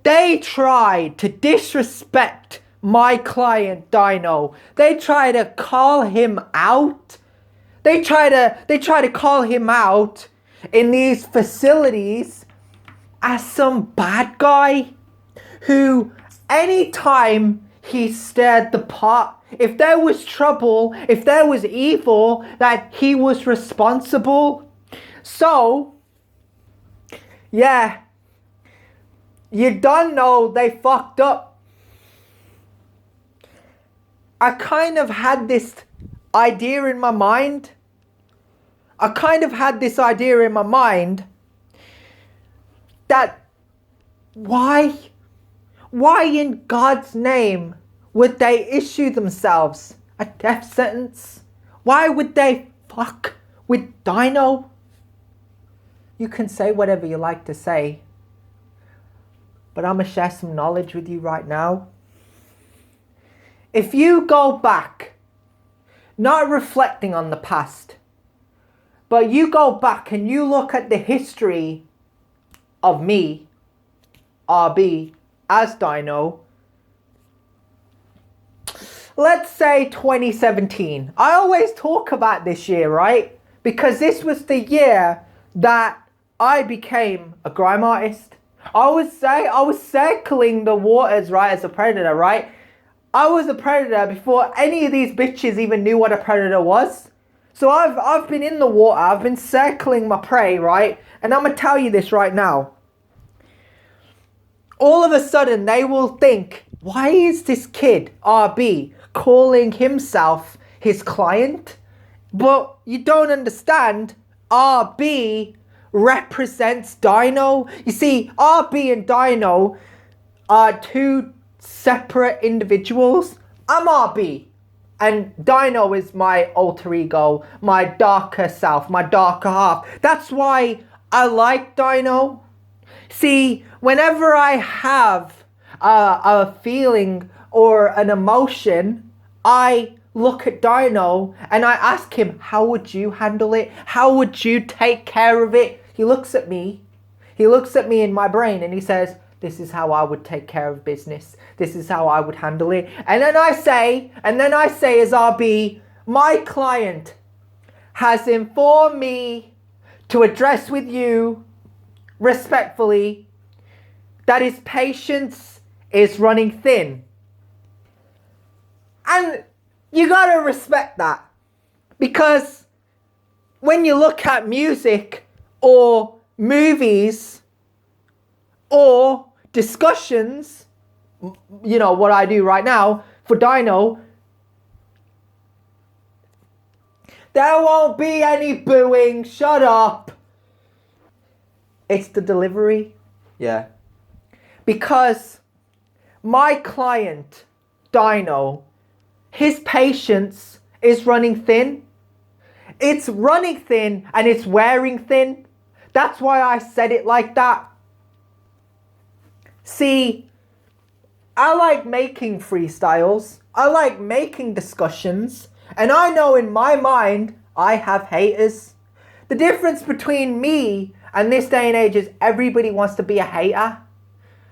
They tried to disrespect my client Dyno. They try to call him out. They try to call him out in these facilities as some bad guy who, anytime he stirred the pot, if there was trouble, if there was evil, that he was responsible. So, yeah, you don't know they fucked up. I kind of had this idea in my mind. That why in God's name would they issue themselves a death sentence? Why would they fuck with Dyno? You can say whatever you like to say, but I'm going to share some knowledge with you right now. If you go back, not reflecting on the past, but you go back and you look at the history of me, RB, as Dyno, let's say 2017. I always talk about this year, right? Because this was the year that I became a grime artist. I was circling the waters, right, as a predator, right? I was a predator before any of these bitches even knew what a predator was. So I've been in the water, I've been circling my prey, right? And I'm going to tell you this right now. All of a sudden, they will think, why is this kid, RB, calling himself his client? But you don't understand, RB represents Dyno. You see, RB and Dyno are two separate individuals. I'm RB, and Dyno is my alter ego, my darker self, my darker half. That's why I like Dyno. See, whenever I have a feeling or an emotion, I look at Dyno and I ask him, how would you handle it? How would you take care of it? He looks at me in my brain and he says, this is how I would take care of business. This is how I would handle it. And then I say as RB, my client has informed me to address with you respectfully that his patience is running thin. And you gotta respect that, because when you look at music or movies or discussions, you know what I do right now for Dyno, there won't be any booing. Shut up. It's the delivery. Yeah. Because my client, Dyno, his patience is running thin. It's running thin and it's wearing thin. That's why I said it like that. See, I like making freestyles. I like making discussions. And I know in my mind, I have haters. The difference between me and this day and age is everybody wants to be a hater.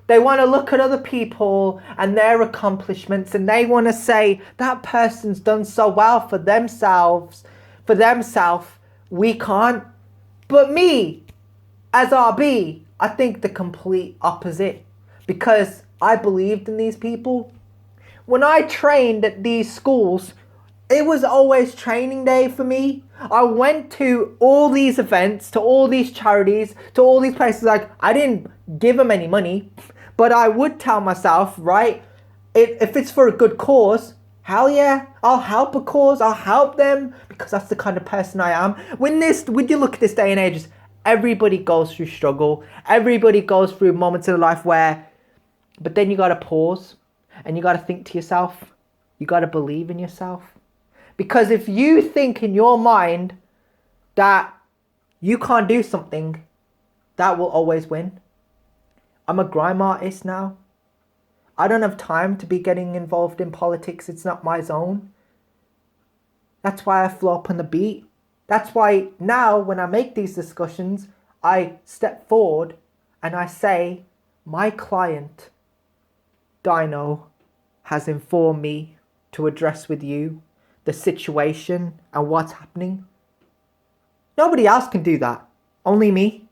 They want to look at other people and their accomplishments and they want to say, that person's done so well for themselves. We can't. But me, as RB, I think the complete opposite. Because I believed in these people. When I trained at these schools, it was always training day for me. I went to all these events, to all these charities, to all these places. Like, I didn't give them any money, but I would tell myself, right, if it's for a good cause, hell yeah, I'll help a cause, I'll help them, because that's the kind of person I am. When you look at this day and age, everybody goes through struggle. Everybody goes through moments in their life where, but then you got to pause and you got to think to yourself, you got to believe in yourself. Because if you think in your mind that you can't do something, that will always win. I'm a grime artist now. I don't have time to be getting involved in politics. It's not my zone. That's why I flow up on the beat. That's why now when I make these discussions, I step forward and I say My client, Dyno, has informed me to address with you the situation and what's happening. Nobody else can do that. Only me.